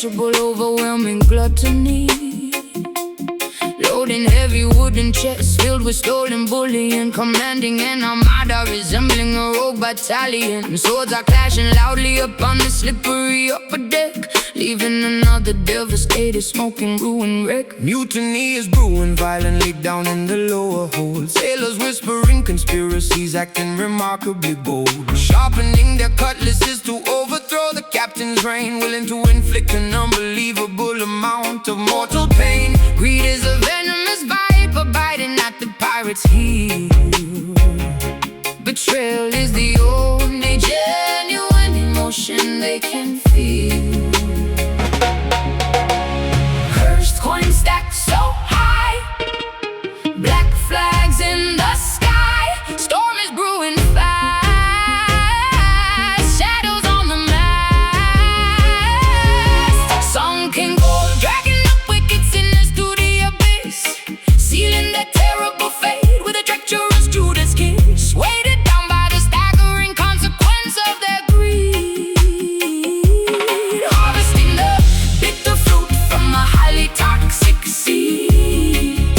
insatiable, overwhelming gluttony. Loading heavy wooden chests filled with stolen bullion, commanding an armada resembling a rogue battalion. Swords are clashing loudly upon the slippery upper deck, leaving another devastated, smoking ruin wreck. Mutiny is brewing violently down in the lower hold. Sailors whispering conspiracies, acting remarkably bold, sharpening their cutlasses to overthrow the captain's reign, willing to inflict an unbelievable amount of mortal pain. Greed is a venomous viper biting at the pirate's heel. Betrayal is the only genuine emotion they can feel. Cursed coins stacked so high, black flags in the sky. Storm is brewing fast, shadows on the mast. Sunken gold dragging up wicked sinners to the abyss, sealing their terrible fate with a treacherous Judas kiss. Weighted down by the staggering consequence of their greed, harvesting the bitter fruit from a highly toxic seed,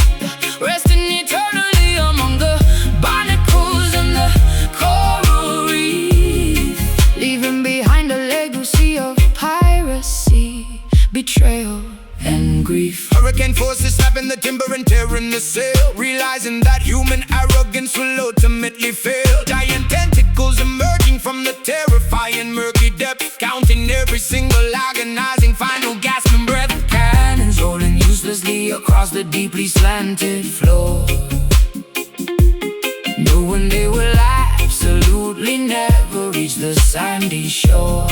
resting eternally among the barnacles and the coral reef, leaving behind a legacy of piracy, betrayal, and grief. Hurricane forces snapping the timber and tearing the sail, realizing that human arrogance will ultimately fail. Giant tentacles emerging from the terrifying murky depth, counting every single agonizing final gasping breath. Cannons rolling uselessly across the deeply slanted floor, knowing they will absolutely never reach the sandy shore.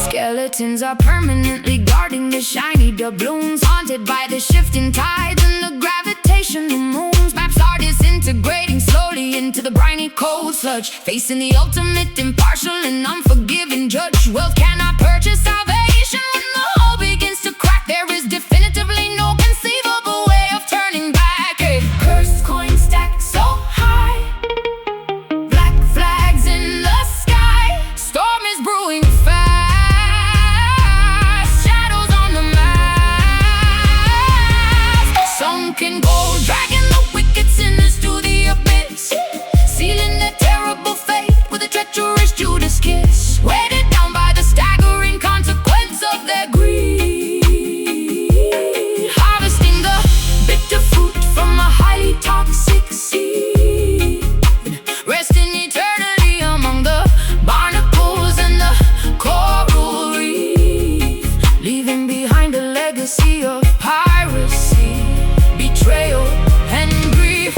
Skeletons are permanently guarding the shiny doubloons, haunted by the shifting tides and the gravitational moons. Maps are disintegrating slowly into the briny cold sludge, facing the ultimate impartial and unforgiving judge. Wealth cannot purchase salvation. When the hull begins to crack, there is definitively no conceivable way of turning back. A cursed coin stacked so high, black flags in the sky. Storm is brewing fast, shadows on the mast. Sunken gold dragging the wicked sinners to the abyss, sealing their terrible fate with a treacherous Judas kiss. Weighted down by the staggering consequence of their greed, harvesting the bitter fruit from a highly toxic seed, resting eternally among the barnacles and the coral reef, leaving behind a legacy of piracy, betrayal, and grief.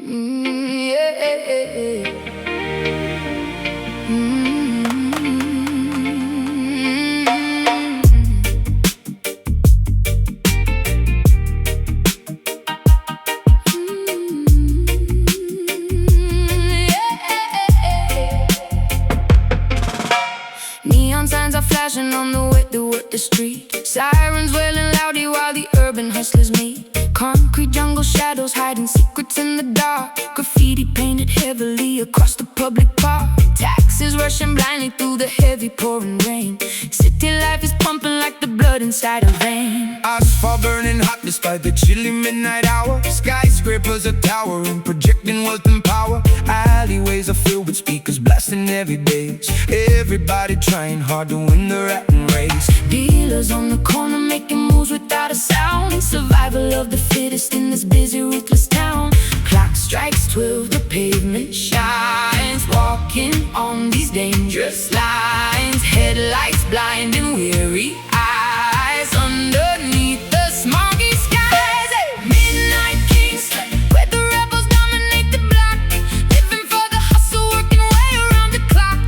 Yeah. Neon signs are flashing on the way to work the street. Sirens wailing loudly while the urban hustlers meet. Concrete jungle shadows hiding secrets in the dark. Graffiti painted heavily across the public park. Taxis rushing blindly through the heavy pouring rain. City life is pumping like the blood inside a vein. Asphalt burning hot despite the chilly midnight hour. Skyscrapers are towering, projecting wealth and power. Alleyways are filled with speakers blasting every bass. Everybody trying hard to win the rat race. Dealers on the corner making moves without a sound. Survival of the fittest in this busy, ruthless town. Clock strikes 12, the pavement shines. Walking on these dangerous lines. Headlights blinding weary eyes. Underneath the smoggy skies, midnight Kingston, where the rebels dominate the block. Living for the hustle, working way around the clock.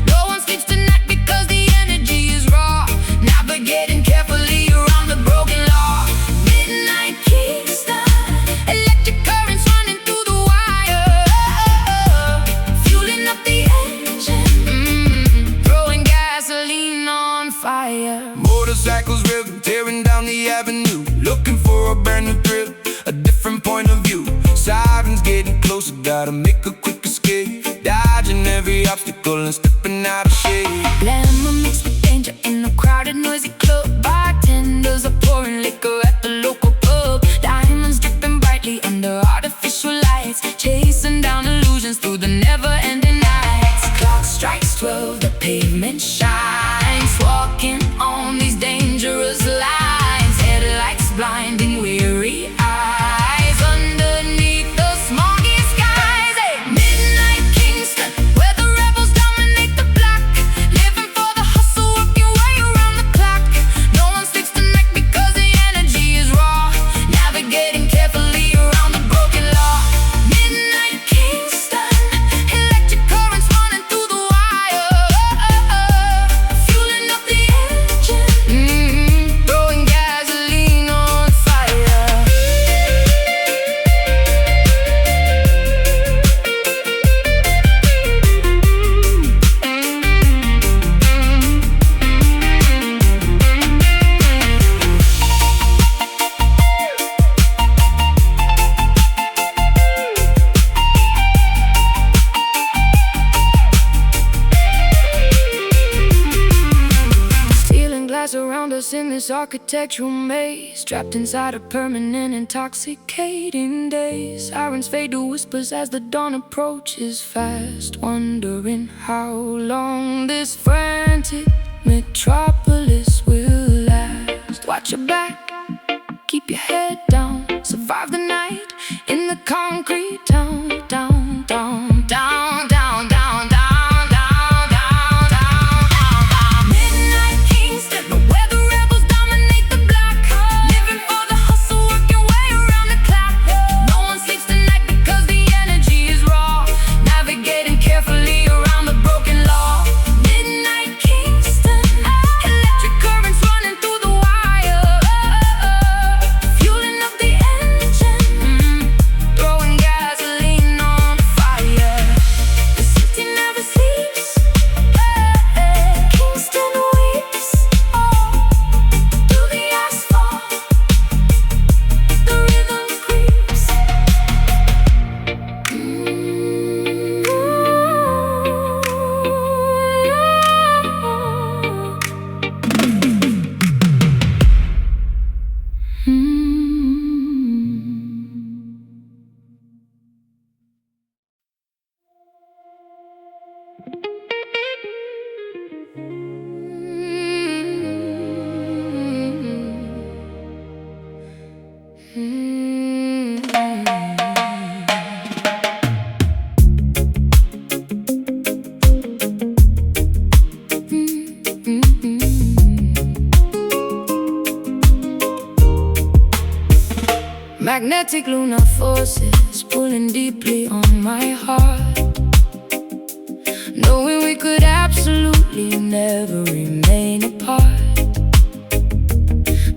No one sleeps tonight because the energy is raw. Navigating carefully around the broken law. Midnight Kingston, electric currents running through the wire. Fueling up the engine, throwing gasoline on fire. Motorcycles revving, tearing down the avenue. Looking for a brand new thrill, a different point of view. Sirens getting closer, gotta make a quick escape. Dodging every obstacle and stepping out of shade. Glamour mixed with danger in a crowded, noisy club. Bartenders are pouring liquor at the local pub. Diamonds dripping brightly under artificial lights. Chasing down illusions through the never-ending nights. Clock strikes 12, the pavement shines. Walking on these dangerous lines. Headlights blinding weary eyes. Underneath the smoggy skies, midnight Kingston, where the rebels dominate the block. Living for the hustle, working way around the clock. No one sleeps tonight because the energy is raw. Navigating carefully around the broken law. Midnight Kingston, electric currents running through the wire. Fueling up the engine, throwing gasoline on fire. Steel and glass around us in this architectural maze. Trapped inside a permanent intoxicating daze. Sirens fade to whispers as the dawn approaches fast. Wondering how long this frantic metropolis will last. Watch your back, keep your head down. Survive the night in the concrete town. Down, down, down, down, down, down, down, down, down, down. Midnight Kingston, where the rebels dominate the block. Living for the hustle, working way around the clock. No one sleeps tonight because the energy is raw. Navigating carefully around the broken law. Midnight Kingston, electric currents running through the wire. Fueling up the engine, throwing gasoline on fire. The city never sleeps. Kingston weeps. Through the asphalt, the rhythm creeps. Magnetic lunar forces pulling deeply on my heart, knowing we could absolutely never remain apart.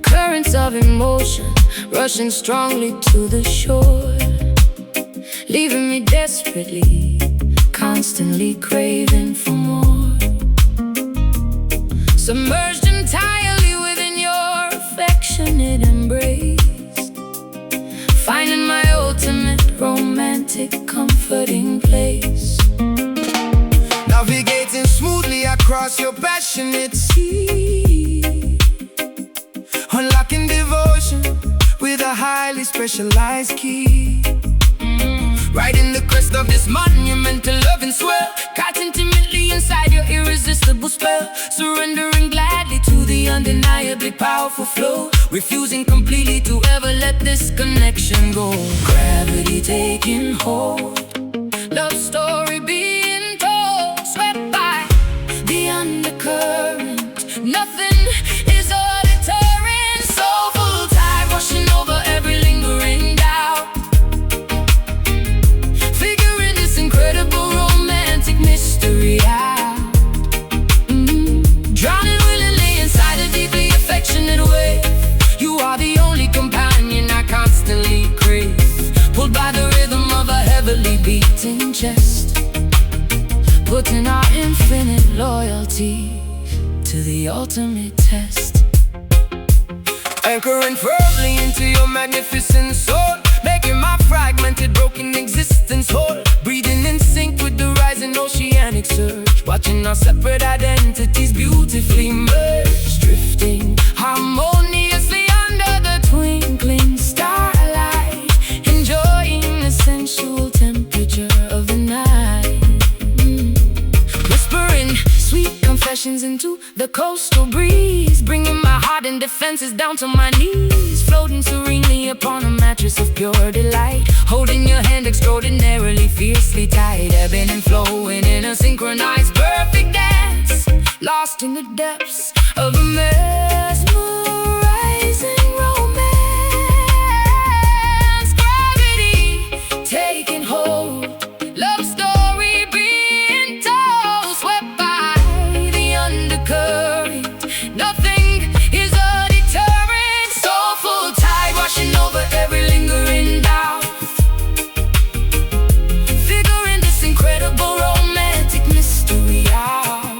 Currents of emotion rushing strongly to the shore, leaving me desperately, constantly craving for more. Submerged entirely within your affectionate embrace, finding my ultimate romantic comforting place. Navigating smoothly across your passionate sea, unlocking devotion with a highly specialized key. Riding the crest of this monumental loving swell, caught intimately inside your irresistible spell, surrendering gladly to the undeniably powerful flow, refusing completely to ever let this connection go. Gravity taking hold, love story being told, swept by the undercurrent. Nothing is a deterrent, soulful tide washing over every lingering doubt, figuring this incredible romantic mystery out. Drowning willingly inside a deeply affectionate wave, you are the only companion I constantly crave, pulled by the rhythm of a heavily beating chest, putting our infinite loyalty to the ultimate test. Anchoring firmly into your magnificent soul, making my fragmented, broken existence whole, breathing in sync with the rising oceanic surge, watching our separate identities beautifully merge, drifting harmoniously under the twinkling starlight, enjoying the sensual temperature of the night. Whispering sweet confessions into the coastal breeze, bringing my heart and defenses down to my knees, floating serenely upon a mattress of pure delight, holding your hand extraordinarily fiercely tight, ebbing and flowing in a synchronized perfect dance, lost in the depths of a mesmerizing romance. Gravity taking hold, love story being told, swept by the undercurrent. Nothing is a deterrent, soulful tide washing over every lingering doubt, figuring this incredible romantic mystery out.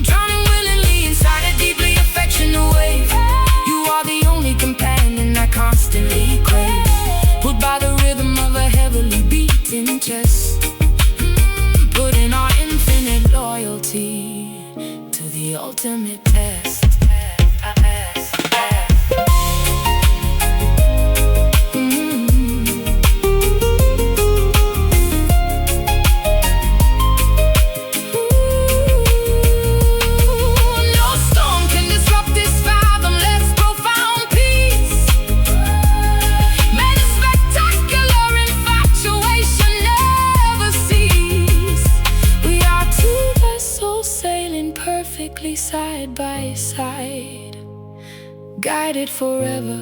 Drowning willingly inside a deeply affectionate wave, you are the only companion I constantly crave, pulled by the rhythm of a heavily beating chest, putting our infinite loyalty to the ultimate test. No storm can disrupt this fathomless profound peace. May the spectacular infatuation never cease. We are two vessels sailing perfectly side by side, guided forever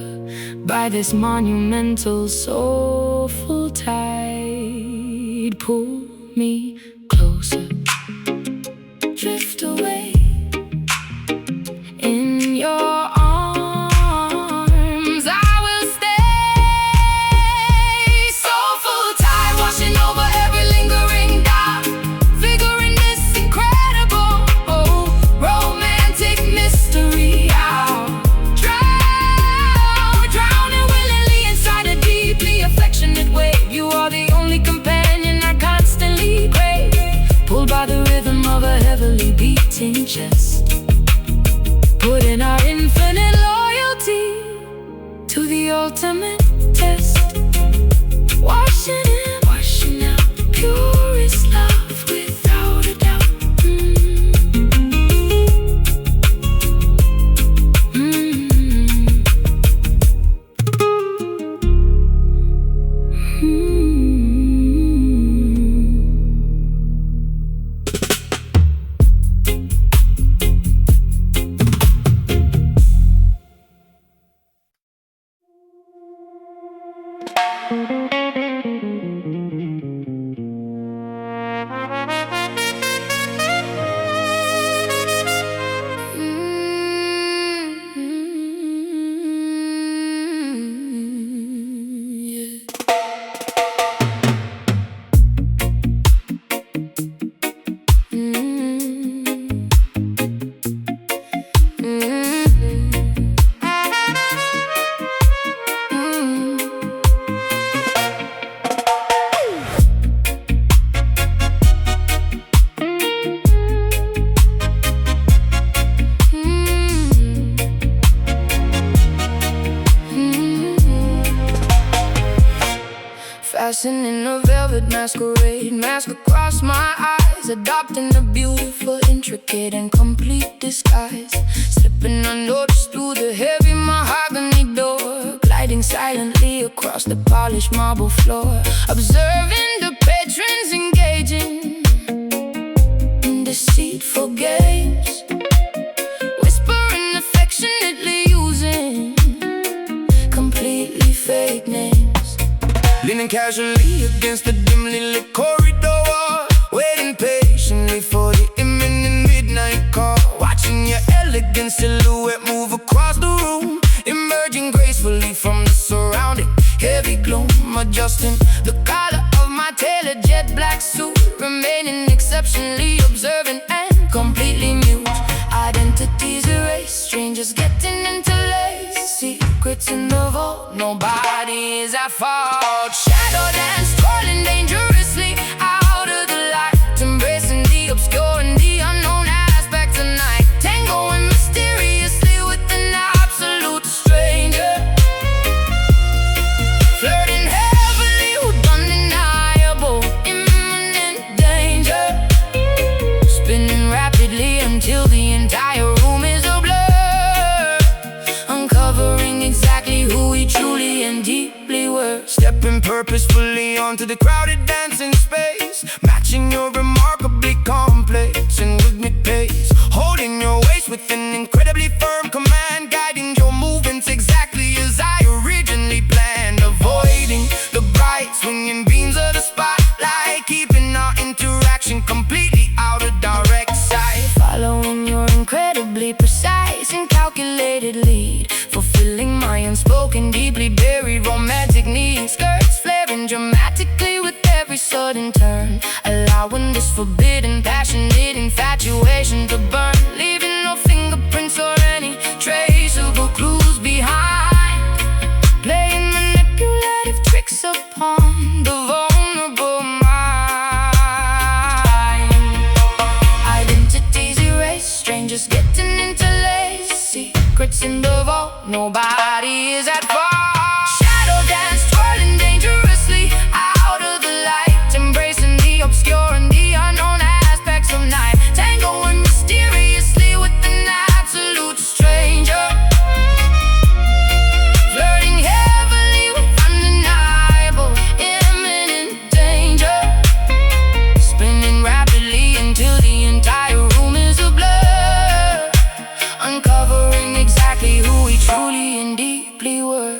by this monumental soulful tide. Pull me closer, drift away in your arms, I will stay. Soulful tide washing over every lingering doubt, figuring this incredible romantic mystery out. Drowning willingly inside a deeply affectionate wave, you are the only companion I constantly crave, pulled by the rhythm of a heavily beating chest, putting our infinite loyalty to the ultimate test. Washing in, washing out the purest love without a doubt. Mm-hmm. velvet masquerade, mask across my eyes, adopting the beautiful, intricate, and complete disguise. Slipping unnoticed through the heavy mahogany door, gliding silently across the polished marble floor, observing the patrons engaging in deceitful games, whispering affectionately, using completely fake names. Leaning casually against the dimly lit corridor, waiting patiently for the imminent midnight call, watching your elegant silhouette move across the room, emerging gracefully from the surrounding heavy gloom, adjusting the collar of my tailored jet black suit, remaining exceptionally observant and completely mute. Identities erased, strangers getting interlaced, secrets in the vault, nobody is at fault. Shadow dance, twirling dangerously out of the light, embracing the obscure and the unknown aspects of night, tangoing mysteriously with an absolute stranger, flirting heavily with undeniable imminent danger, spinning rapidly until the entire room is a blur, uncovering exactly who we truly and deeply were. Stepping purposefully onto the crowded dancing space, matching your remarkably complex and rhythmic pace, holding your waist with an incredibly firm command, guiding your movements exactly as I originally planned, avoiding the bright swinging beams of the spotlight, keeping our interaction completely out of direct sight, following your incredibly precise and calculated lead, fulfilling my unspoken, deeply buried romantic needs. Skirts flaring dramatically with every sudden turn, allowing this forbidden, passionate infatuation to burn, leaving no fingerprints or any traceable clues behind, playing manipulative tricks upon the vulnerable mind. Identities erased, strangers getting interlaced, secrets in the vault, nobody is at fault. Shadow dance, twirling dangerously out of the light, embracing the obscure and the unknown aspects of night, tangoing mysteriously with an absolute stranger, flirting heavily with undeniable imminent danger, spinning rapidly until the entire room is a blur, uncovering exactly who we truly and deeply were.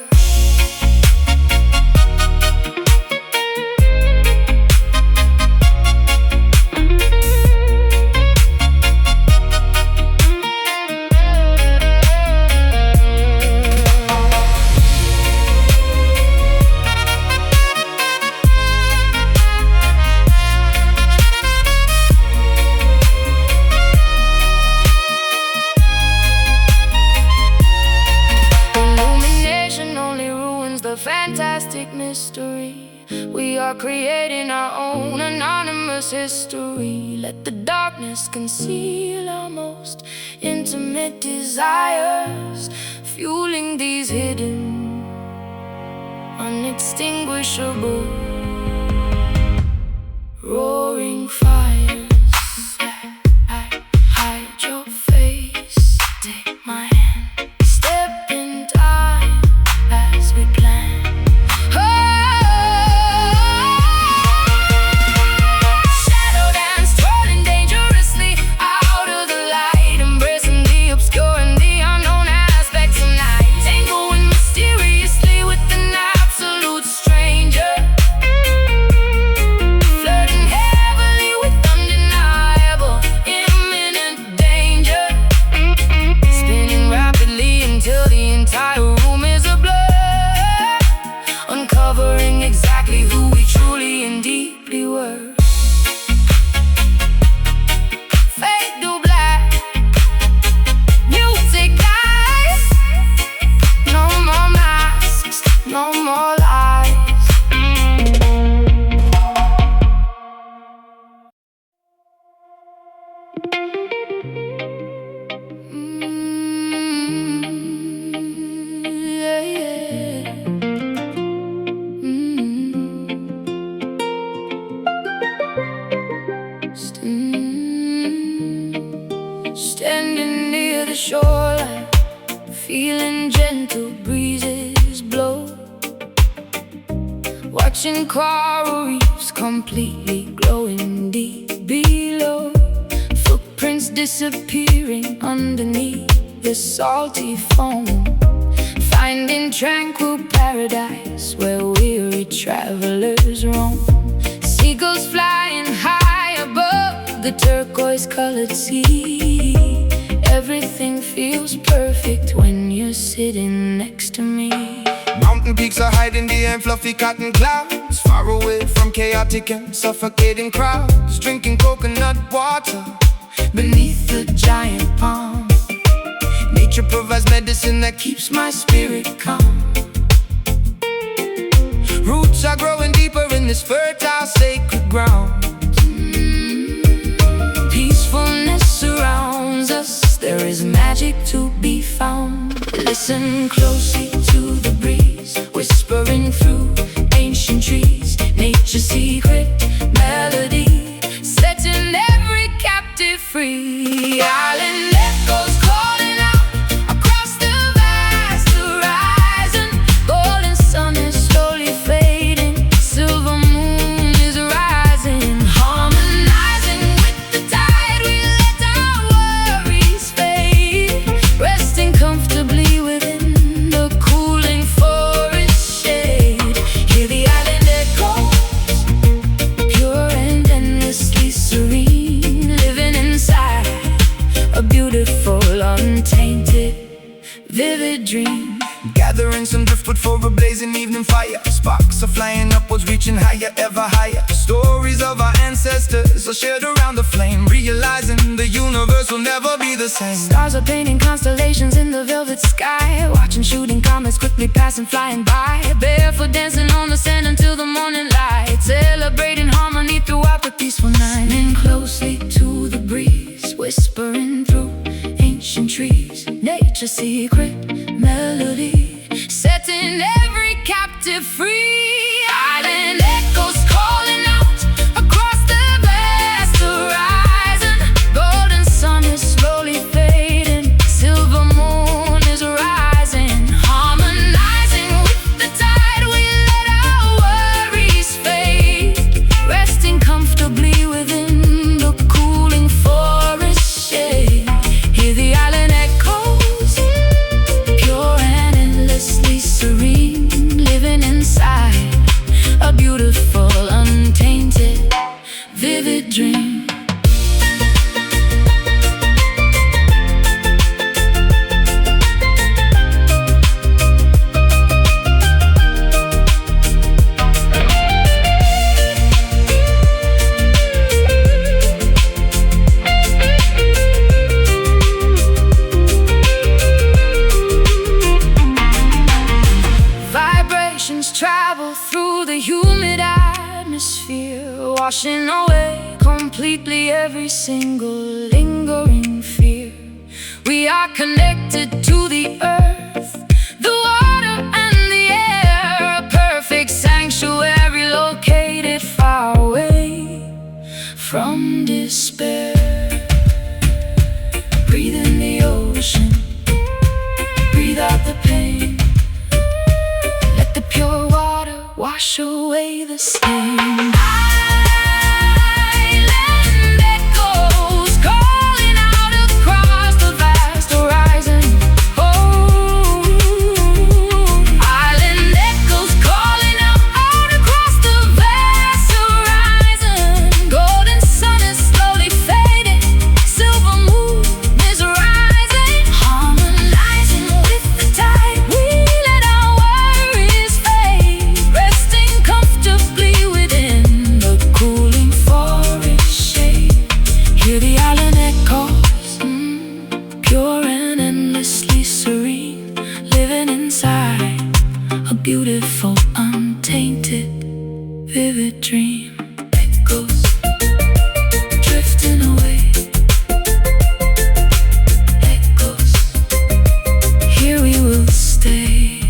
The fantastic mystery, we are creating our own anonymous history. Let the darkness conceal our most intimate desires, fueling these hidden, unextinguishable, roaring fires. Hide your face, take my hand, step in time as we plan. Shadow dance, twirling dangerously out of the light, embracing the obscure and the unknown aspects of night, tangoing mysteriously with an absolute stranger, the shoreline, feeling gentle breezes blow, watching coral reefs completely glowing deep below, footprints disappearing underneath the salty foam, finding tranquil paradise where weary travelers roam. Seagulls flying high above the turquoise-colored sea. Everything feels perfect when you're sitting next to me. Mountain peaks are hiding behind fluffy cotton clouds, far away from chaotic and suffocating crowds, drinking coconut water beneath the giant palm. Nature provides medicine that keeps my spirit calm. Roots are growing deeper in this fertile, sacred ground. Peacefulness surrounds us, there is magic to be found. Listen closely to the breeze, whispering through ancient trees. Nature's secret melody, setting every captive free. Island echoes calling out across the vast horizon. Golden sun is slowly fading, silver moon is rising. Harmonizing with the tide, we let our worries fade, resting comfortably within the cooling forest shade. Hear the island echoes, pure and endlessly serene, living inside a beautiful, untainted, vivid dream. Gathering some driftwood for a blazing evening fire. Sparks are flying upwards, reaching higher, ever higher. Stories of our ancestors are shared around the flame, realizing the universe will never be the same. Stars are painting constellations in the velvet sky, watching shooting comets quickly passing, flying by. Barefoot dancing on the sand until the morning light, celebrating harmony throughout the peaceful night. Lean closely to the breeze, whispering through ancient trees. Nature's secret melody, setting every captive free. Island echoes calling out across the vast horizon. Golden sun is slowly fading, silver moon is rising. Harmonizing with the tide, we let our worries fade, resting comfortably within the cooling forest shade. Hear the island echoes, pure and endlessly serene, living inside a beautiful, untainted, vivid dream. Vibrations travel through the humid atmosphere, washing away completely every single lingering fear. We are connected to the earth, the water and the air, a perfect sanctuary located far away from despair. Breathe in the ocean, breathe out the pain. Let the pure water wash away the stain. Island echoes calling out across the vast horizon. Oh, island echoes calling out across the vast horizon. Golden sun is slowly fading, silver moon is rising. Harmonizing with the tide, we let our worries fade, resting comfortably within the cooling forest shade. Hear the island echoes, pure and endlessly serene, living inside a beautiful, untainted, vivid dream. Echoes drifting away, echoes, here we will stay.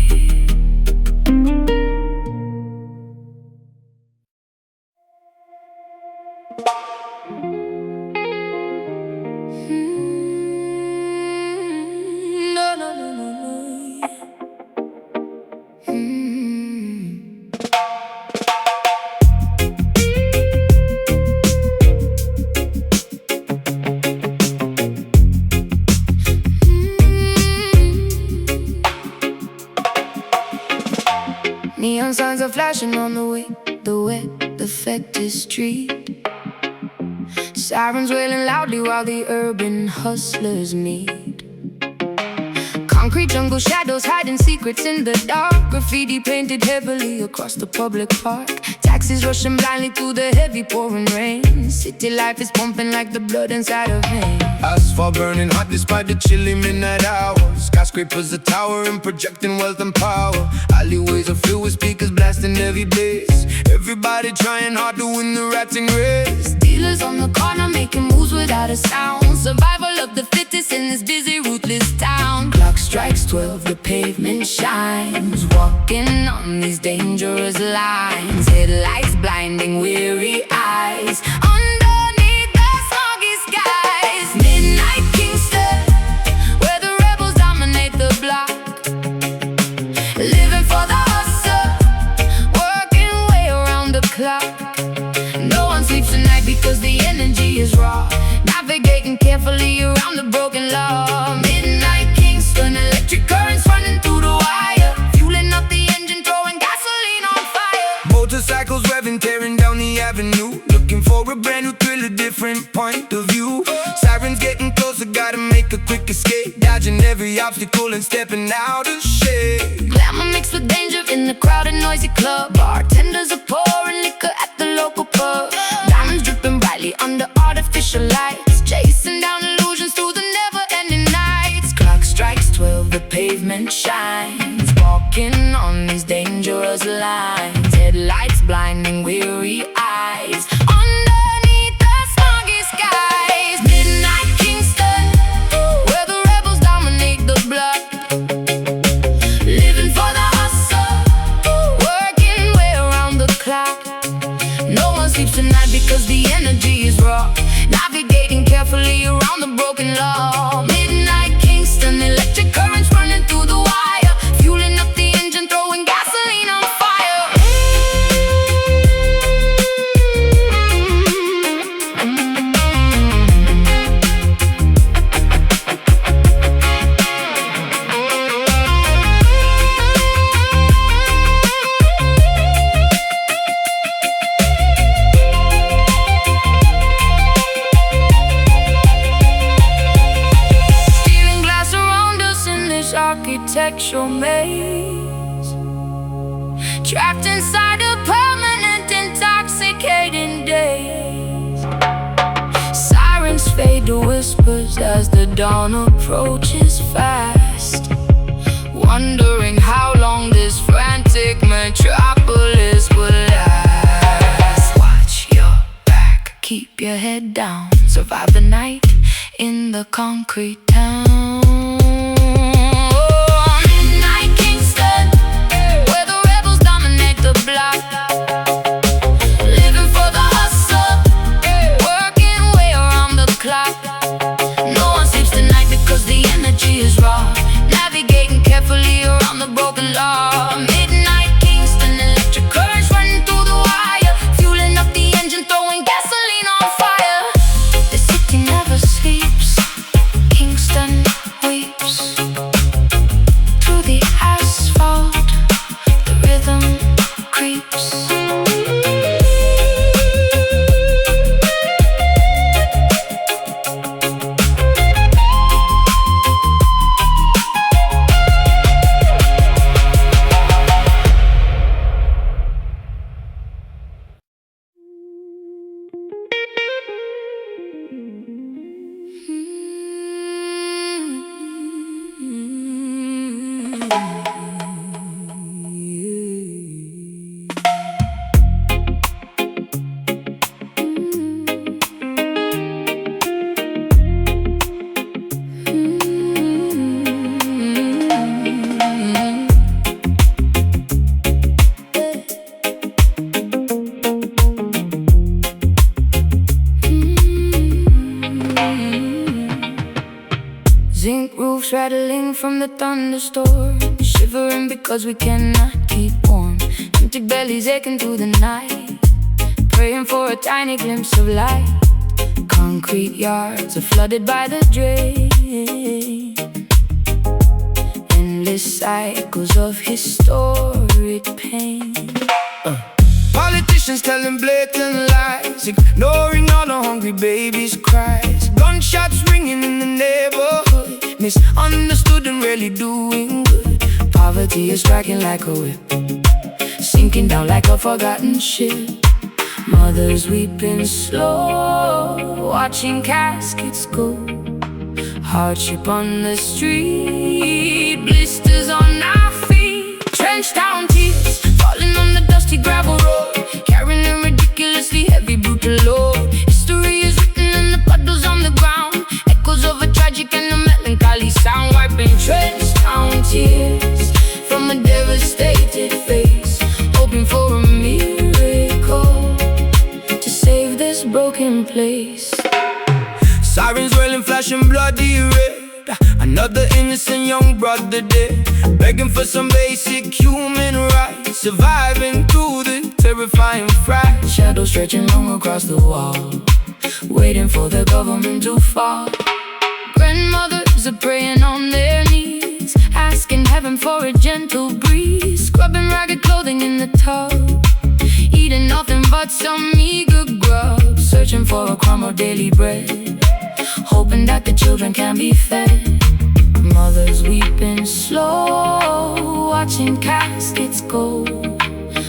Neon signs are flashing on the way. The wet affected street. Sirens wailing loudly while the urban hustlers meet. Concrete jungle shadows hiding secrets in the dark. Graffiti painted heavily across the public park. Taxis rushing blindly through the heavy pouring rain. City life is pumping like the blood inside of veins. Asphalt burning hot despite the chilly midnight hours. Skyscrapers are towering, projecting wealth and power. Alleyways are filled with speakers blasting heavy bass. Everybody trying hard to win the ratting race. Dealers on the corner making moves without a sound. Survival of the fittest in this busy, ruthless town. Clock strikes 12, the pavement shines. Walking on these dangerous lines. Headlights blinding weary eyes. Underneath the smoggy skies. Midnight Kingston, where the rebels dominate the block. Living for the hustle, working way around the clock. No one sleeps tonight because the energy is raw. Navigating carefully around the broken law. Midnight Kingston, electric currents running through the wire. Fueling up the engine, throwing gasoline on fire. Motorcycles revving, tearing down the avenue. Looking for a brand new thrill, a different point of view. Sirens getting closer, gotta make a quick escape. Dodging every obstacle and stepping out of shade. Glamour mixed with danger in the crowded, noisy club. Bartenders are pouring liquor at the local pub. Diamonds dripping brightly under artificial lights. Chasing down illusions through the never-ending nights. Clock strikes 12, the pavement shines. Walking on these dangerous lines. Headlights blinding weary eyes. Underneath the smoggy skies. Midnight Kingston, where the rebels dominate the block. Living for the hustle, working way around the clock. No one sleeps tonight because the energy is raw. Navigating carefully around the broken law. Midnight Kingston, electric currents running through the wire. Fueling up the engine, throwing gasoline on fire. Architectural maze, trapped inside a permanent intoxicating daze. Sirens fade to whispers as the dawn approaches fast. Wondering how long this frantic metropolis will last. Watch your back, keep your head down. Survive the night in the concrete town. Living for the hustle, working way around the clock. No one sleeps tonight because the energy is raw. Navigating carefully around the broken law. Midnight Kingston, electric currents running through the wire. Fueling up the engine, throwing gasoline on fire. The city never sleeps, Kingston weeps. Through the asphalt, the rhythm creeps. Zinc roofs rattling from the thunderstorm. Shivering because we cannot keep warm. Empty bellies aching through the night. Praying for a tiny glimpse of light. Concrete yards are flooded by the drain. endless cycles of historic pain. Politicians telling blatant lies, ignoring all the hungry babies' cries. Gunshots ringing in the neighborhood, misunderstood and really doing good. Poverty is striking like a whip, sinking down like a forgotten ship. Mothers weeping slow, watching caskets go. Hardship on the street, blisters on our feet. Trenched down tears, falling on the dusty gravel road, carrying a ridiculously heavy brutal load. History is written in the puddles on the ground, echoes of a tragic and a melancholy sound. Wiping trenched down tears from a devastated face, hoping for a miracle to save this broken place. Sirens wailing, flashing bloody red. Another innocent young brother dead, begging for some basic human rights, surviving through the terrifying fright. Shadows stretching long across the wall, waiting for the government to fall. Grandmothers are praying on their knees, asking heaven for a gentle breeze. Scrubbing ragged clothing in the tub, eating nothing but some meager grub. Searching for a crumb of daily bread, hoping that the children can be fed. Mothers weeping slow, watching caskets go.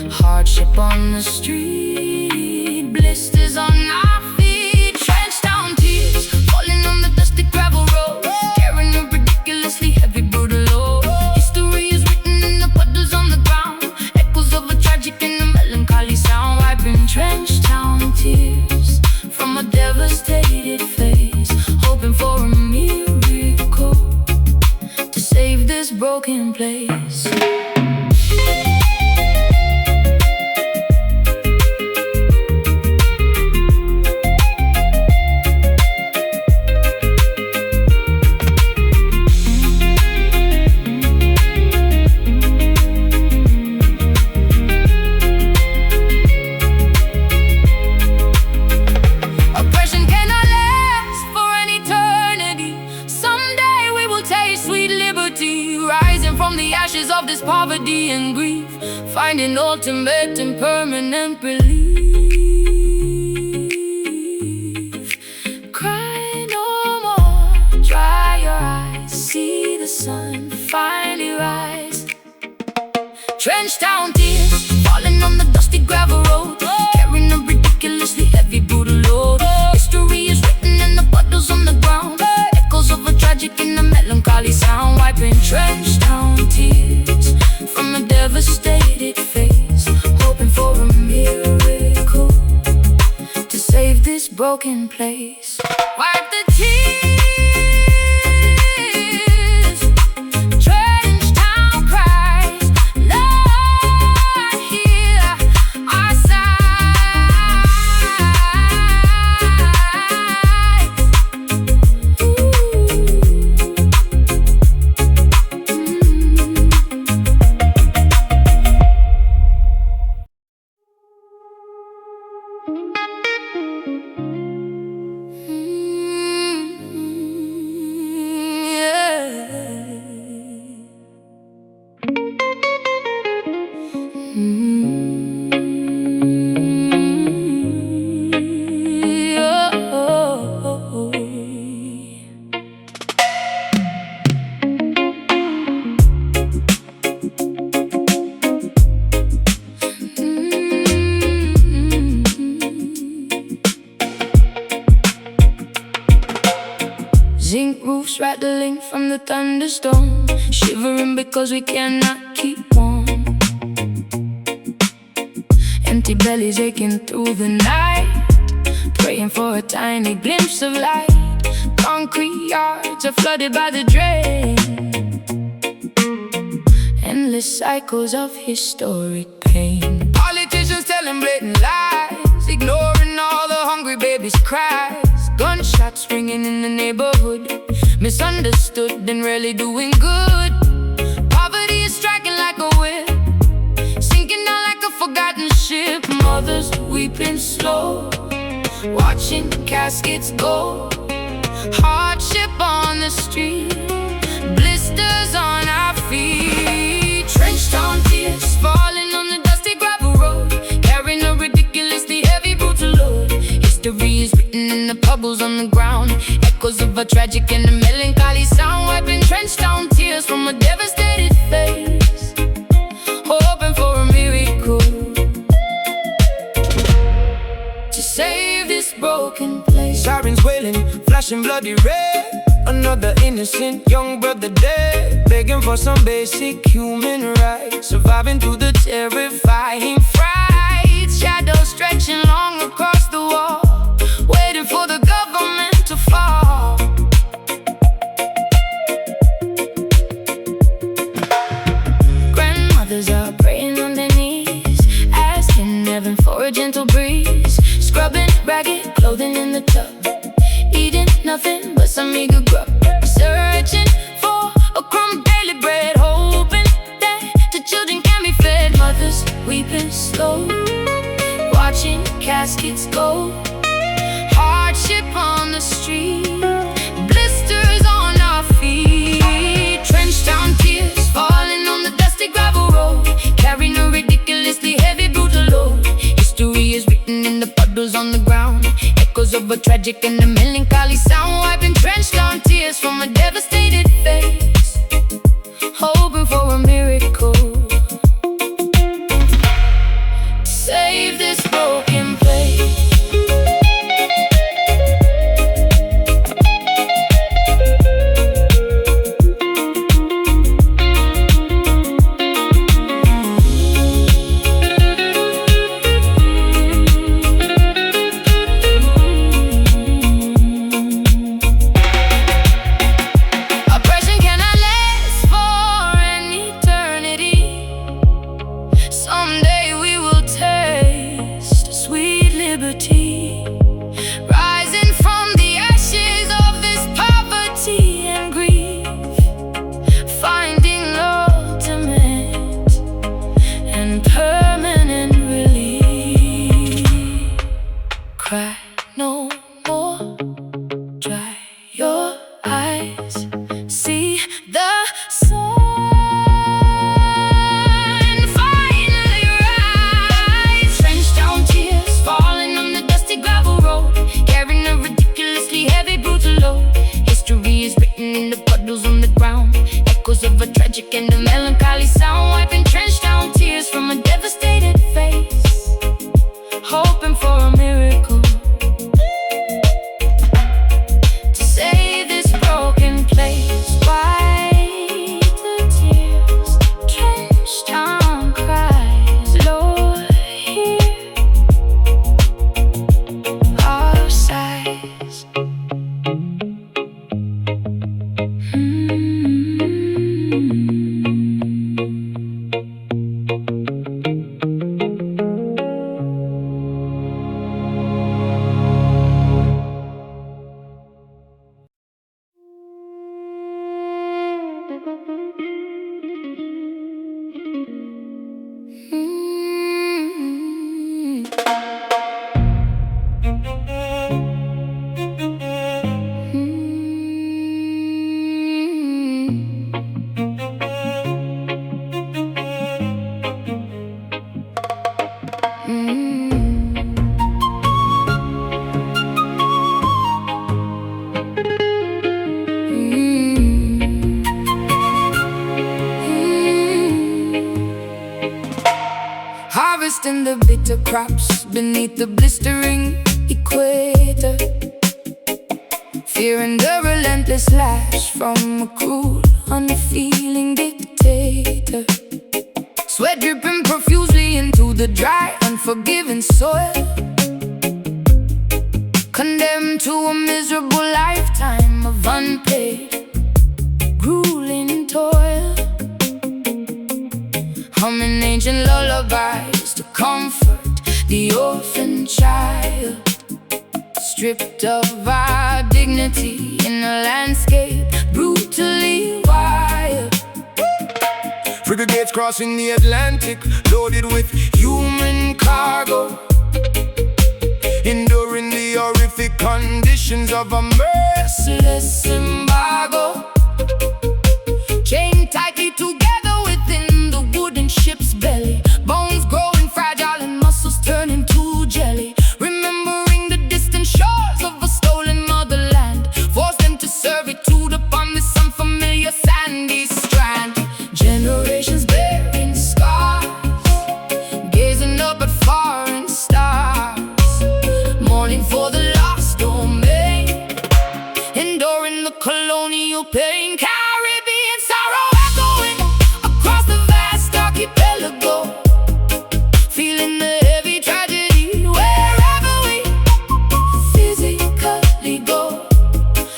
Hardship on the street, blisters on our feet. Trenched down tears, falling on the dusty gravel road, carrying a ridiculously heavy brutal load. History is written in the puddles on the ground, echoes of a tragic and a melancholy sound. Wiping trenched down tears from a devastated face, hoping for a miracle to save this broken place. Of this poverty and grief, finding ultimate and permanent relief. Cry no more, dry your eyes, see the sun finally rise. Trenched down tears, falling on the dusty gravel road, carrying a ridiculously heavy brutal load. History is written in the puddles on the ground, echoes of a tragic and a melancholy sound. Wiping trenched down tears from a devastated face, hoping for a miracle to save this broken place. Wipe the tears, trenched down cries, Lord, hear our sighs. Zinc roofs rattling from the thunderstorm, shivering because we cannot keep warm. Empty bellies aching through the night, praying for a tiny glimpse of light. Concrete yards are flooded by the drain, endless cycles of historic pain. Politicians telling blatant lies, ignoring all the hungry babies' cries. Gunshots ringing in the neighborhood, misunderstood and really doing good. Poverty is striking like a whip, sinking down like a forgotten ship. Mothers weeping slow, watching caskets go. Hardship on the street, blisters on our feet. Trenched on tears, falling on the dusty gravel road, carrying a ridiculously heavy, brutal load. History is written in the puddles on the ground, echoes of a tragic and a melancholy sound. Wiping trenched down tears from a devastated face, hoping for a miracle to save this broken place. Sirens wailing, flashing bloody red. Another innocent young brother dead, begging for some basic human rights. Surviving through the terrifying frights. Shadows stretching long across the wall, waiting for the government to fall. Grandmothers are praying on their knees, asking heaven for a gentle breeze. Scrubbing ragged clothing in the tub, eating nothing but some meager grub. Searching for a crumb of daily bread, hoping that the children can be fed. Mothers weeping slow, watching caskets go. Hardship on the street, blisters on our feet. Trenched down tears, falling on the dusty gravel road, carrying a ridiculously heavy, brutal load. History is written in the puddles on the ground, echoes of a tragic and a melancholy sound. Wiping trenched down tears from a devastated face, hoping for a miracle to save this broken place. Rising from the ashes of this poverty and grief, finding ultimate and permanent relief. Cry no more, dry your eyes, see the sun finally rise. Trenched down tears, falling on the dusty gravel road, carrying a ridiculously heavy, brutal load. History is written in the puddles on the ground, echoes of a tragic and a melancholy sound. Wiping trenched down tears from a devastated face, hoping for a miracle to save this broken place. Wipe the tears, trenched down cries, Lord, hear our sighs. Harvesting the bitter crops beneath the blistering equator, fearing the relentless lash from a cruel, unfeeling dictator. Sweat dripping profusely into the dry, unforgiving soil, condemned to a miserable lifetime of unpaid, grueling toil. Humming ancient lullabies to comfort the orphan child, stripped of our dignity in a landscape brutally wild. Frigates crossing the Atlantic, loaded with human cargo, enduring the horrific conditions of a merciless embargo. Chained tightly together falling for the lost domain, enduring the colonial pain. Caribbean sorrow echoing across the vast archipelago, feeling the heavy tragedy wherever we physically go.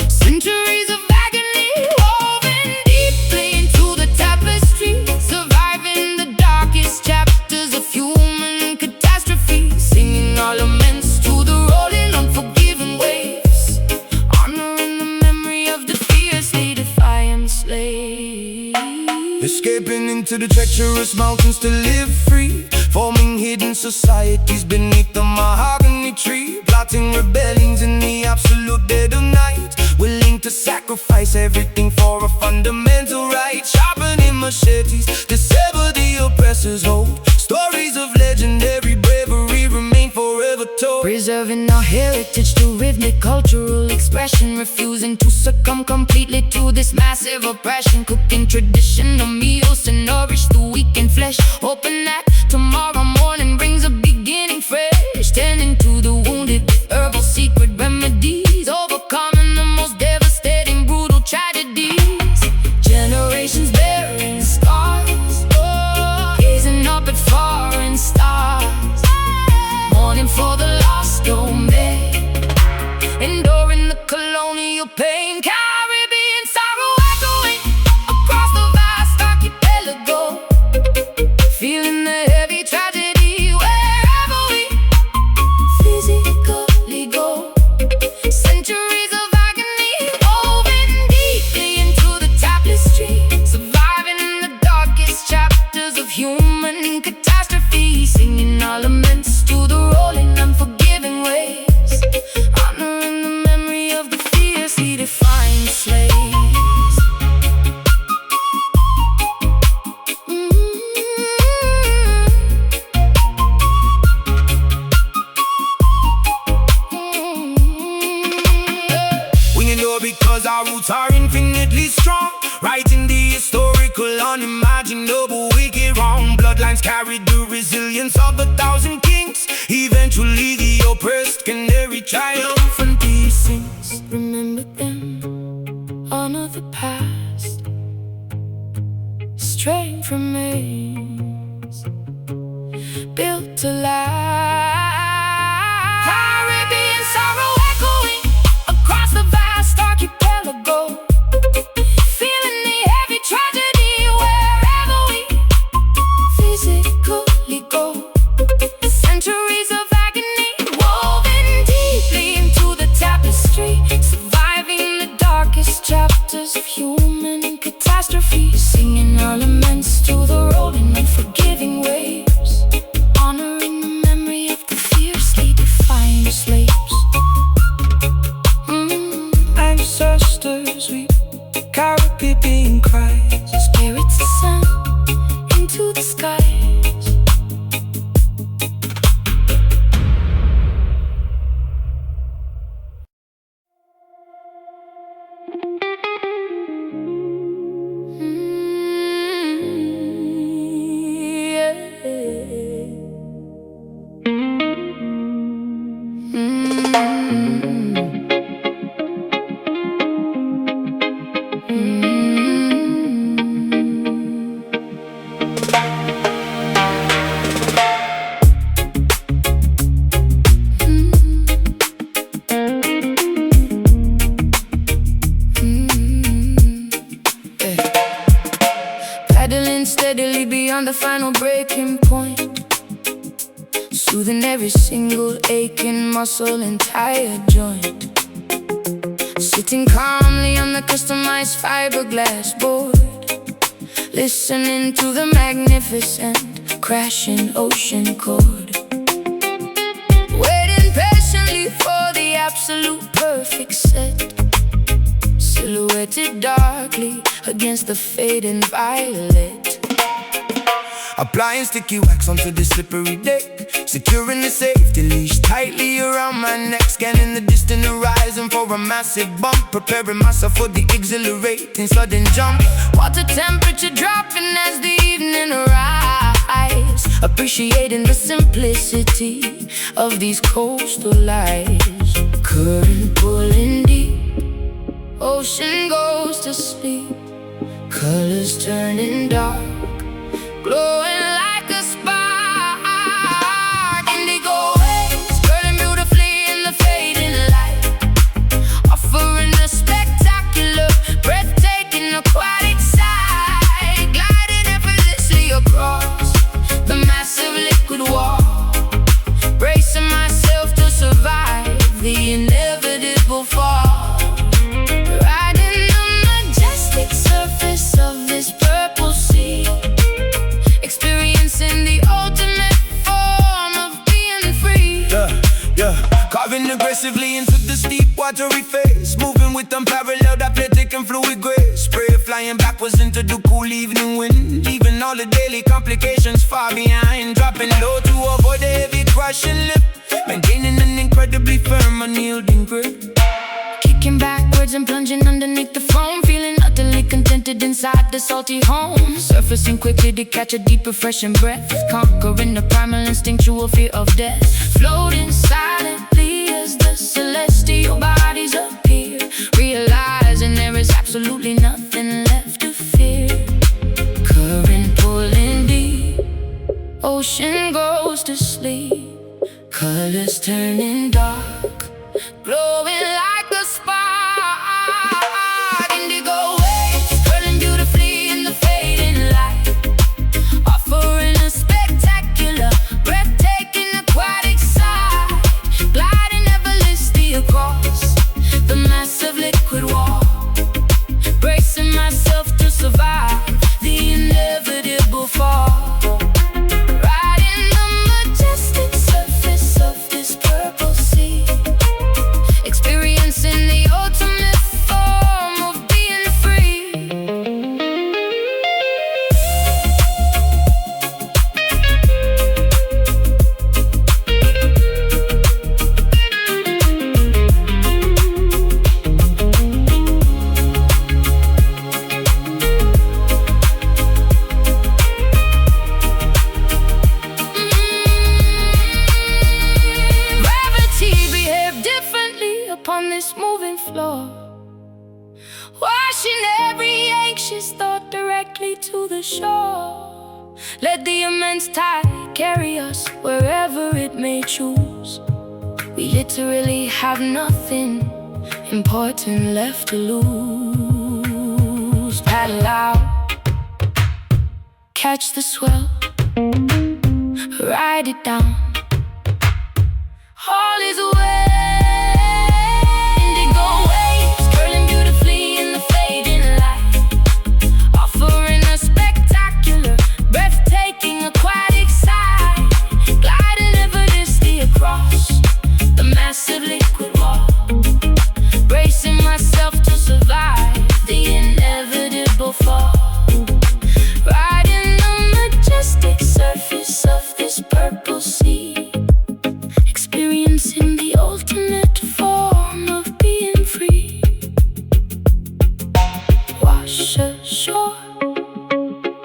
Centuries of agony woven deeply into the tapestry, surviving the darkest chapters of human catastrophe, singing our laments to the rolling, unforgiving waves, honoring the memory of the fiercely defiant slaves. Escaping into the treacherous mountains to live free, forming hidden societies beneath the mahogany tree, plotting rebellions in the absolute dead of night, willing to sacrifice everything for a fundamental right, sharpening machetes to sever the oppressor's hold. Stories of legendary bravery remain forever told, preserving our heritage through rhythmic cultural expression, refusing to succumb completely to this massive oppression, cooking traditional meals to nourish the weak in flesh, hoping that tomorrow morning brings a beginning fresh, tending to the wounded with herbal secret remedies, overcoming the most devastating brutal tragedies. Generations bearing scars, gazing up at foreign stars, mourning for the lost domain, enduring the colonial pain. Caribbean sorrow echoing across the vast archipelago, feeling the heavy tragedy wherever we physically go. Centuries of agony woven deeply into the tapestry, surviving the darkest chapters of human catastrophe, singing our laments to the rolling, unforgiving waves, honoring the memory of the fiercely defiant slaves. we endure because our roots are infinitely strong, writing the historical, unimaginable, wicked wrong. Bloodlines carry the resilience of 1,000 kings, eventually the oppressed can never triumph. And these things, Remember them, honor the past, strength remains, built to last. Caribbean sorrow echoing across the vast archipelago, feeling the heavy tragedy wherever we physically go. Centuries of agony woven deeply into the tapestry, surviving the darkest chapters of human catastrophe, singing our laments to the rolling, unforgiving waves, honoring the memory of the fiercely defiant slaves. ancestors weep, Caribbean cries, Spirits ascend into the skies. Paddling steadily beyond the final breaking point, soothing every single aching muscle and tired joint, sitting calmly on the customized fiberglass board, listening to the magnificent crashing ocean chord, waiting patiently for the absolute perfect set, silhouetted darkly against the fading violet. applying sticky wax onto the slippery deck, securing the safety leash tightly around my neck, scanning the distant horizon for a massive bump, preparing myself for the exhilarating sudden jump. Water temperature dropping as the evening arrives, appreciating the simplicity of these coastal lights. Current pulling deep, ocean goes to sleep, colors turning dark, glowing like a spark. Indigo waves curling beautifully in the fading light, offering a spectacular, breathtaking, aquatic sight, gliding effortlessly across the massive liquid wall, bracing myself to survive the inevitable fall, riding the majestic surface of this purple sea, experiencing the ultimate form of being free. Carving aggressively into the steep watery face, moving with unparalleled athletic and fluid grace. Spray flying backwards into the cool evening wind, leaving all the daily complications far behind. Dropping low to avoid the heavy crushing lip, maintaining an incredibly firm, unyielding grip. Kicking backwards and plunging underneath the foam, feeling utterly contented inside the salty home. Surfacing quickly to catch a deep, refreshing breath, conquering the primal instinctual fear of death. Floating silently as the celestial bodies appear, realizing there is absolutely nothing left to fear. Current pulling deep, ocean goes to sleep, colors turning dark, glowing like a spark. Indigo waves curling beautifully in the fading light, offering a spectacular, breathtaking, aquatic sight, gliding effortlessly across the massive liquid wall, bracing myself to survive the inevitable fall, riding the majestic surface of this purple sea, experiencing the ultimate form of being free. Gravity behaved differently upon this moving floor, washing every anxious thought directly to the shore. Let the immense tide carry us wherever it may choose. We literally have nothing important left to lose. Paddle out, catch the swell, ride it down, all is well. Indigo waves curling beautifully in the fading light, offering a spectacular, breathtaking, aquatic sight, gliding effortlessly across the massive liquid wall, bracing myself to survive the inevitable fall, riding the majestic surface of this purple sea, experiencing the ultimate form of being free. Wash ashore,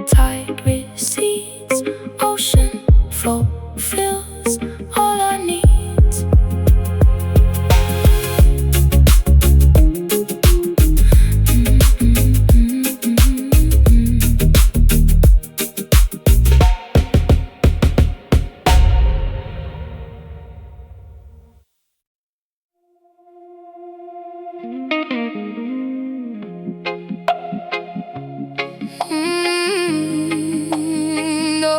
tide recedes, ocean fulfills all our needs. No.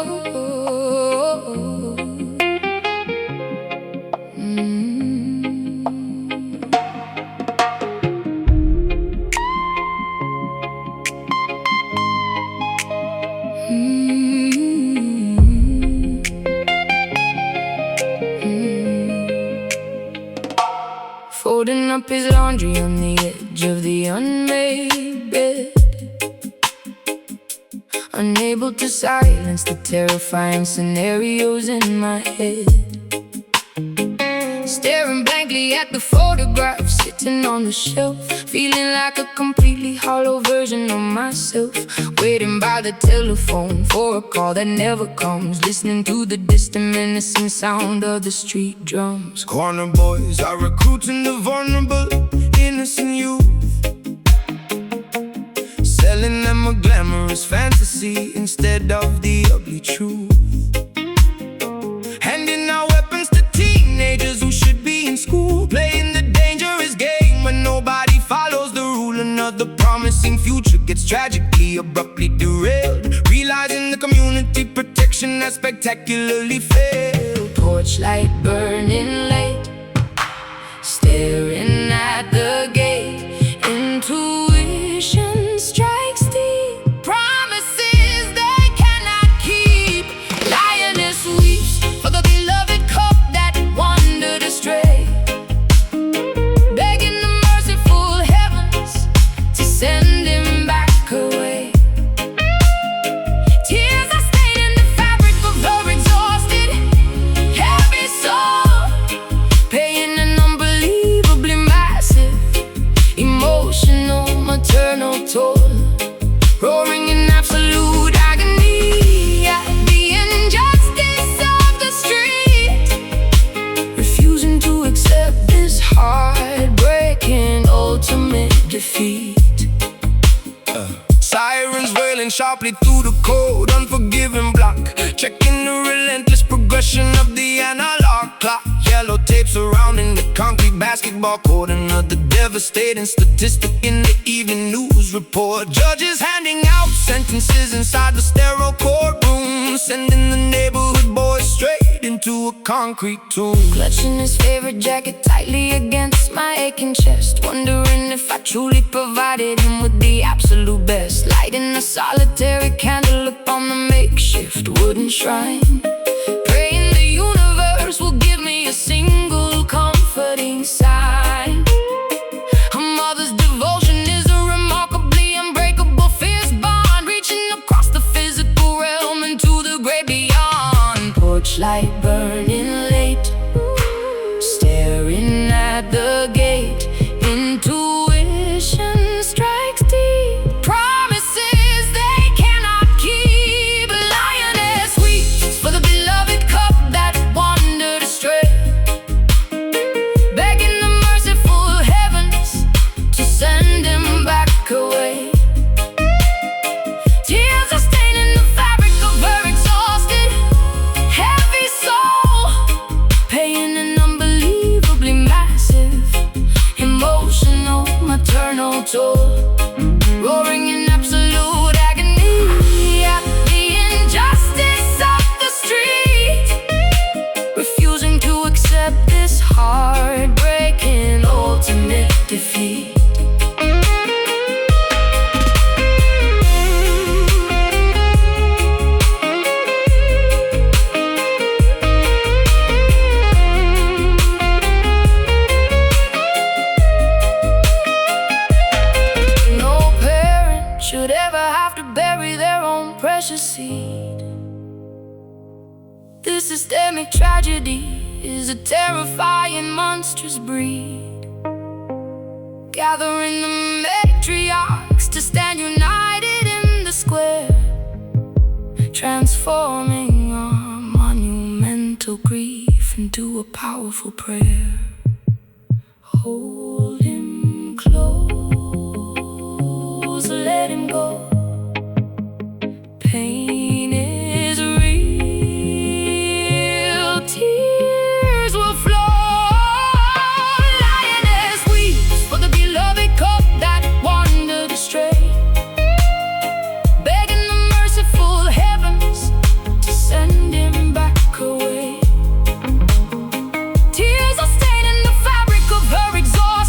Folding up his laundry on the edge of the unmade bed, unable to silence the terrifying scenarios in my head. staring blankly at the photograph sitting on the shelf, feeling like a completely hollow version of myself. Waiting by the telephone for a call that never comes, listening to the distant menacing sound of the street drums. Corner boys are recruiting the vulnerable, innocent youth, selling them a glamorous fantasy instead of the ugly truth. Handing out weapons to teenagers who should be in school, playing the dangerous game when nobody follows the rule. Another promising future gets tragically, abruptly derailed, realizing the community protection has spectacularly failed. Torchlight burning late, staring at the gate. Intuition strikes deep, promises they cannot keep. Lioness weeps for the beloved cup that wandered astray, begging the merciful heavens to send him back away. Tears are staining the fabric of her exhausted, heavy soul, paying an unbelievably massive emotional, maternal toll, roaring in absolute agony at the injustice of the street, refusing to accept this heartbreaking ultimate defeat. Sirens wailing sharply through the cold, unforgiving block, checking the relentless progression of the analog clock. Yellow tape surrounding the concrete basketball court, another devastating statistic in the evening news report. Judges handing out sentences inside the sterile courtroom, sending the neighborhood boys straight into a concrete tomb. Clutching his favorite jacket tightly against my aching chest, wondering if I truly provided him with the absolute best. Lighting a solitary candle upon the makeshift wooden shrine, praying the universe will give me a single comforting sign. A mother's devotion is a remarkably unbreakable fierce bond, reaching across the physical realm into the great beyond. Torchlight burning late, staring at the gate. Intuition strikes deep, promises they cannot keep. Lioness weeps for the beloved cup that wandered astray, begging the merciful heavens to send him back away. Tears are staining the fabric of her exhausted, heavy soul, paying an unbelievably massive emotional, maternal toll, roaring in absolute agony at the injustice of the street, refusing to accept this heartbreaking ultimate defeat. No parent should ever have to bury their own precious seed. This systemic tragedy is a terrifying, monstrous breed, gathering the matriarchs to stand united in the square, transforming our monumental grief into a powerful prayer. Hold him close, let him go. Pain is real, tears will flow. Lioness weeps for the beloved cup that wandered astray, begging the merciful heavens to send him back away. Tears are staining the fabric of her exhaustion,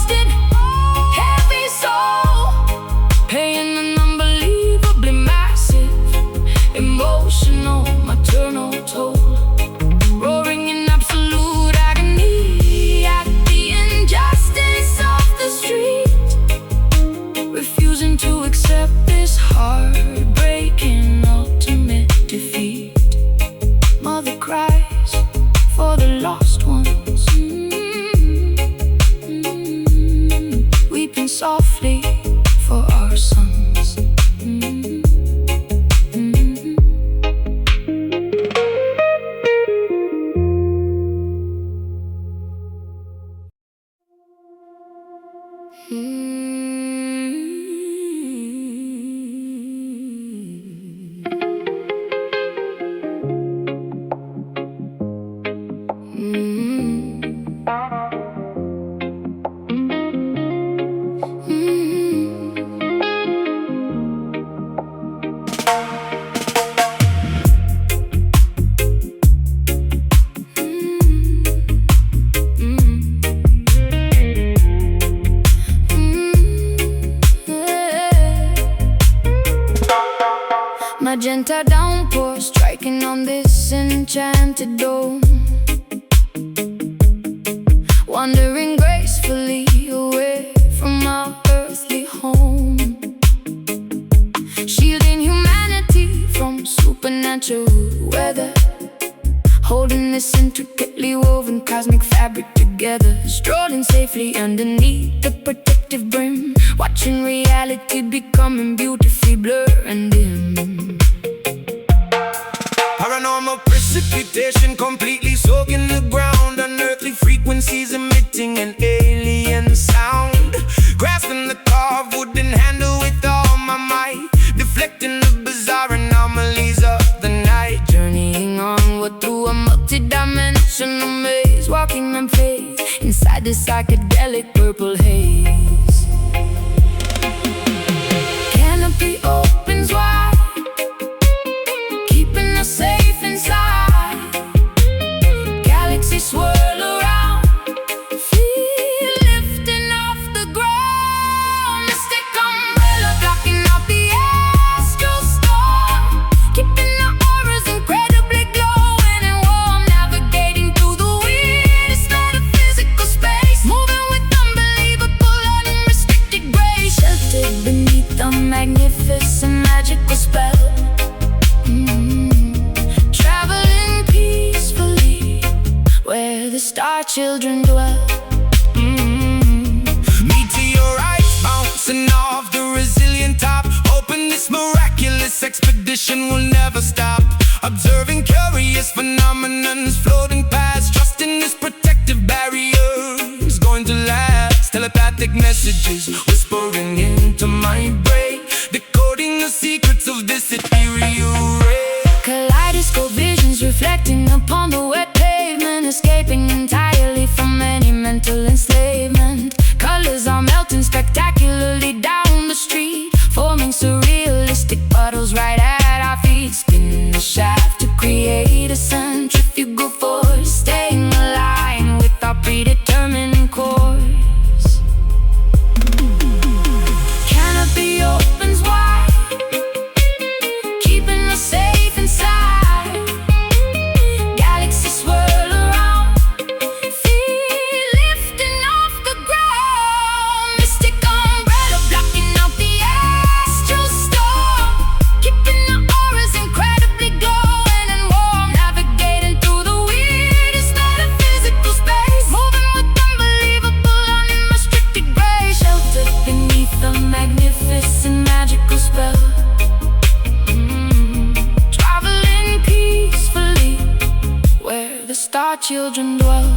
Magenta downpour striking on this enchanted dome, wandering gracefully away from our earthly home, shielding humanity from supernatural weather, holding this intricately woven cosmic fabric together, strolling safely underneath the protective brim, watching reality becoming beautifully blurred and dim. Paranormal precipitation completely soaking the ground, unearthly frequencies emitting an alien sound, grasping the carved wooden handle with all my might, deflecting the bizarre anomalies of the night, journeying onward through a multi-dimensional maze, walking in faith inside the psychedelic purple haze. Canopy opens wide, keeping us safe inside. Galaxies swirl around, feel lifting off the ground. Mystic umbrella blocking out the astral storm, keeping our auras incredibly glowing and warm, navigating through the weirdest metaphysical space, moving with unbelievable unrestricted grace, sheltered beneath the magnificent magical spell. Traveling peacefully where the star children dwell. Meteorites bouncing off the resilient top, hoping this miraculous expedition will never stop, observing curious phenomenons floating past, trusting this protective barrier is going to last. Telepathic messages whispering into my brain, decoding the secrets of this ethereal ray. Kaleidoscope visions reflecting upon the wet pavement, escaping entirely from any mental enslavement. Colors are melting spectacularly down the street, forming surrealistic puddles right at our feet, spinning the shaft to create a centrifugal force, staying aligned with our predetermined course. Canopy opens wide, keeping us safe inside. Galaxies swirl around, feel lifting off the ground. Mystic umbrella blocking out the astral storm, keeping our auras incredibly glowing and warm, navigating through the weirdest metaphysical space, moving with unbelievable unrestricted grace, sheltered beneath the magnificent magical spell. Traveling peacefully where the star children dwell.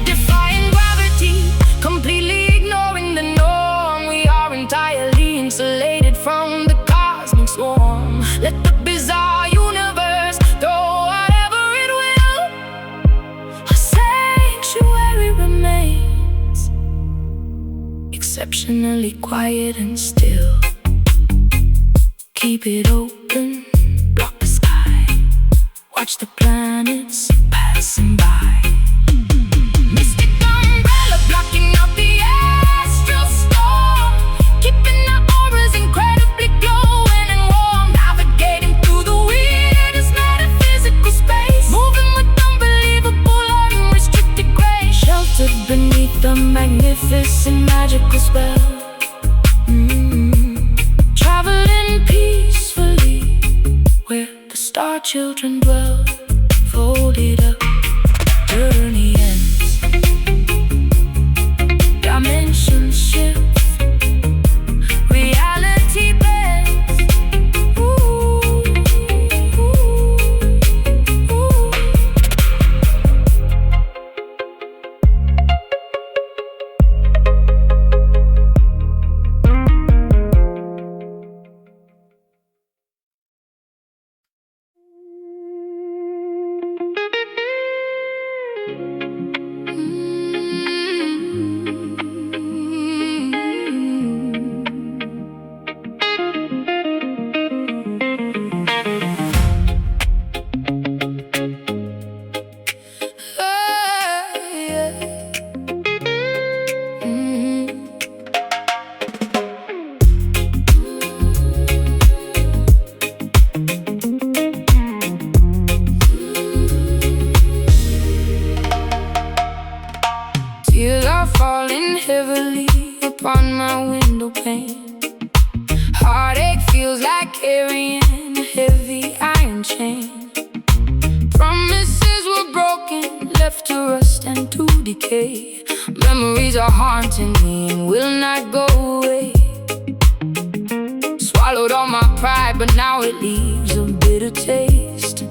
Defying gravity, completely ignoring the norm, we are entirely insulated from the cosmic swarm. Let the bizarre universe throw whatever it will, a sanctuary remains, exceptionally quiet and still. Keep it open, block the sky, watch the planets passing by. Mystic umbrella blocking out the astral storm, keeping our auras incredibly glowing and warm, navigating through the weirdest metaphysical space, moving with unbelievable unrestricted grace, sheltered beneath the magnificent magical spell. Traveling peacefully where the star children dwell, folded up, journey ends, dimension Tears are falling heavily upon my window pane. Heartache feels like carrying a heavy iron chain. Promises were broken, left to rust and to decay. Memories are haunting me and will not go away. Swallowed all my pride, but now it leaves a bitter taste.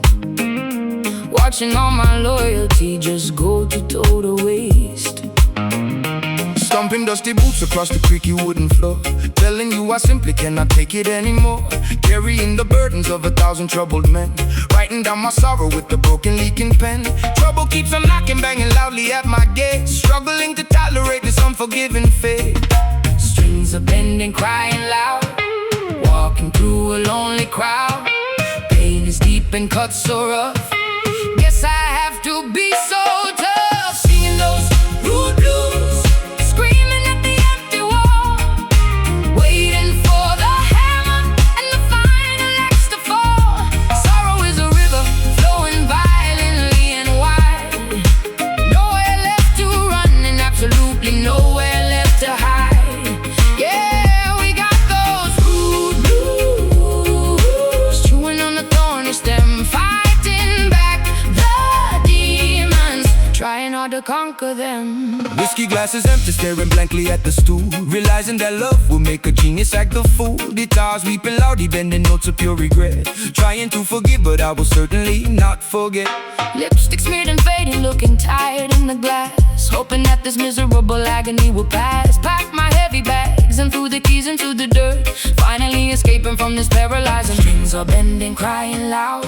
Watching all my loyalty just go to total waste. Stomping dusty boots across the creaky wooden floor, telling you I simply cannot take it anymore. Carrying the burdens of 1,000 troubled men, writing down my sorrow with the broken leaking pen. Trouble keeps on knocking, banging loudly at my gate, struggling to tolerate this unforgiving fate. Strings are bending, crying loud, walking through a lonely crowd. Pain is deep and cuts so rough, guess I have to be so tough. Singing those rude blues, screaming at the empty wall, waiting for the hammer and the final axe to fall. Sorrow is a river flowing violently and wide. Nowhere left to run and absolutely nowhere left to hide. Yeah, we got those rude blues, chewing on the thorny stem, fighting back the demons, trying hard to conquer them. Whiskey glasses empty, staring blankly at the stool, realizing that love will make a genius act the fool. Guitars weeping loudly, bending notes of pure regret, trying to forgive, but I will certainly not forget. Lipstick smeared and fading, looking tired in the glass, hoping that this miserable agony will pass. Pack my heavy bags and threw the keys into the dirt, finally escaping from this paralyzing. Strings are bending, crying loud,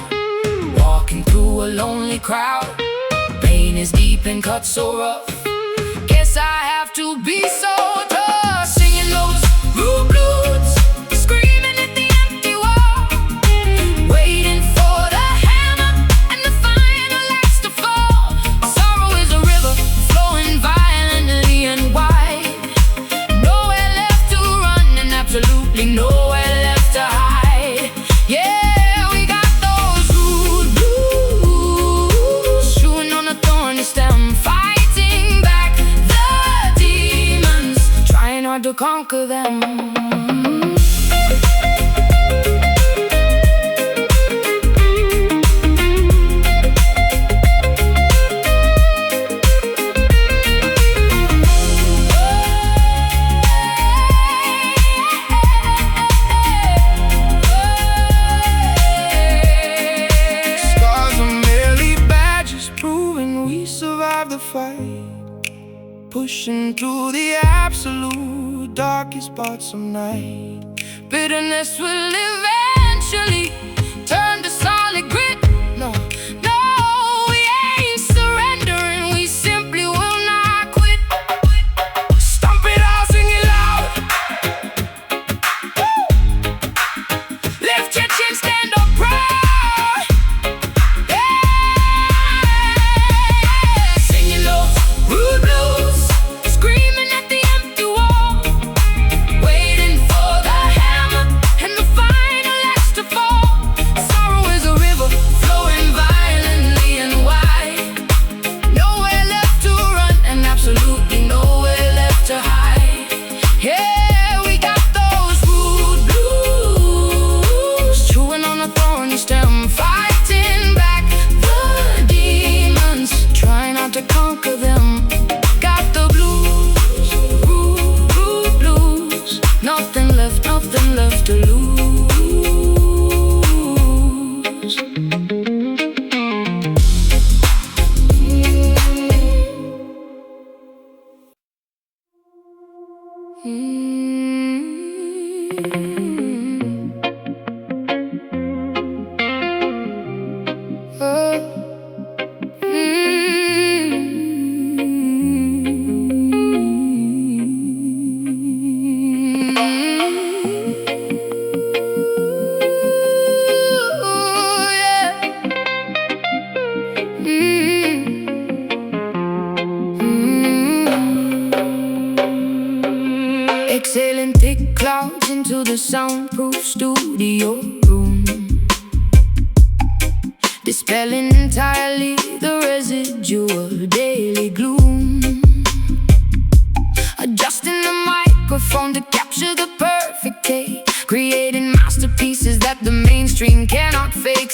walking through a lonely crowd. Pain is deep and cuts so rough, guess I have to be so tough. Singing those rude blues, screaming at the empty wall, waiting for the hammer and the final axe to fall. Sorrow is a river flowing violently and wide. Nowhere left to run and absolutely nowhere left to hide. Yeah, we got those rude blues, chewing on a thorny stem, fighting back the demons, trying hard to conquer them. Scars are merely badges, proving we survived the fight, pushing through the absolute darkest parts of night. Bitterness will eventually turn to solid grit. No, no, we ain't surrendering, we simply will not quit. Stomp it out, sing it loud. Lift your chin, stand up proud. Yeah. Singing those rude blues, screaming at the empty wall, waiting for the hammer and the final axe to fall. Sorrow is a river flowing violently and wide. Nowhere left to run and absolutely nowhere left to hide. Yeah, we got those rude blues, chewing on a thorny stem, fighting back the demons, trying not to conquer them. Got the blues, rude blues, nothing left to lose. Exhaling thick clouds into the soundproof studio room, dispelling entirely the residual daily gloom.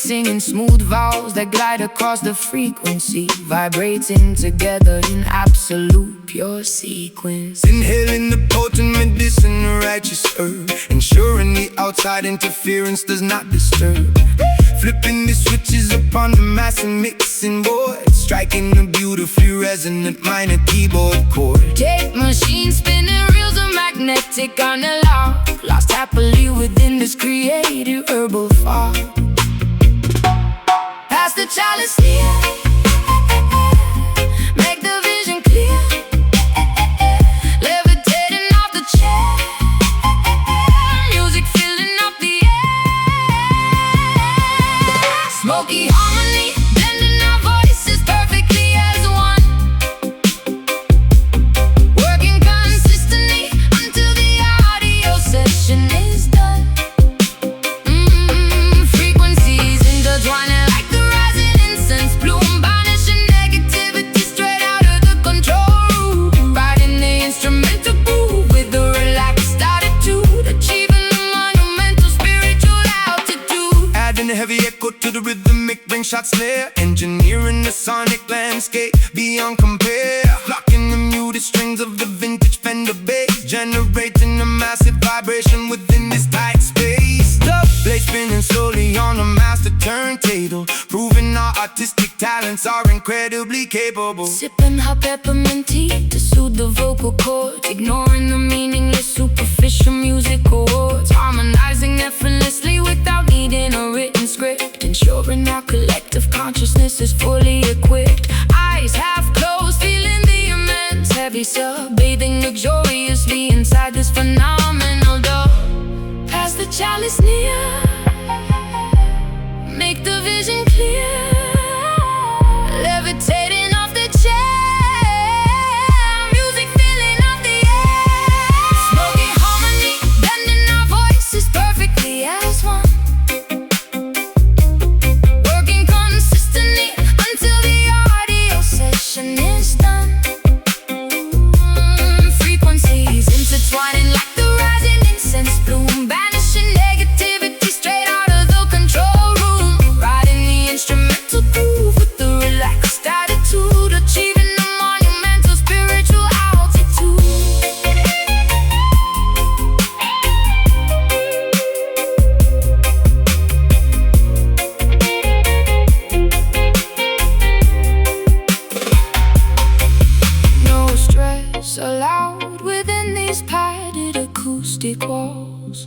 singing smooth vowels that glide across the frequency, vibrating together in absolute pure sequence. Inhaling the potent medicine, a righteous herb, ensuring the outside interference does not disturb. Flipping the switches upon the massive mixing board, striking the beautifully resonant minor keyboard chord. Tape machine spinning, reels of magnetic analog, lost happily within this creative herbal fog. Pass the chalice near, make the vision clear, levitating off the chair, music filling up the air. Smoky harmony, blending our voices perfectly as one, working consistently until the audio session is done. Frequencies intertwining like the rising incense plume, banishing negativity straight out of the control room, riding the instrumental groove with a relaxed attitude, achieving the monumental spiritual altitude. Adding a heavy echo to the rhythmic ring shot snare, engineering the sonic landscape beyond compare. Locking the muted strings of the vintage Fender bass, generating a massive vibration within this tight space. The blade spinning slowly on a master turntable, proving our artistic talents are incredibly capable. Sipping hot peppermint tea to soothe the vocal cords, ignoring the meaningless superficial music chords, harmonizing effortlessly without needing a written script, ensuring our collective consciousness is fully equipped. Eyes half closed, feeling the immense heavy bathing luxuriously inside this phenomenal door. Pass the chalice near, make the vision clear, levitating off the chair, music filling up the air. Smoky harmony, blending our voices perfectly as one, working consistently until the audio session is done. Frequencies intertwining like the rising incense plume, banishing negativity straight out of the control room, riding the instrumental groove with the relaxed attitude, achieving the monumental spiritual altitude. No stress allowed within these padded acoustic walls,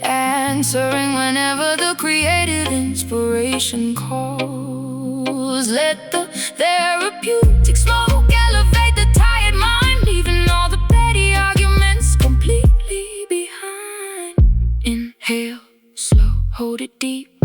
answering whenever the creative inspiration calls. Let the therapeutic smoke elevate the tired mind, leaving all the petty arguments completely behind. Inhale slow, hold it deep,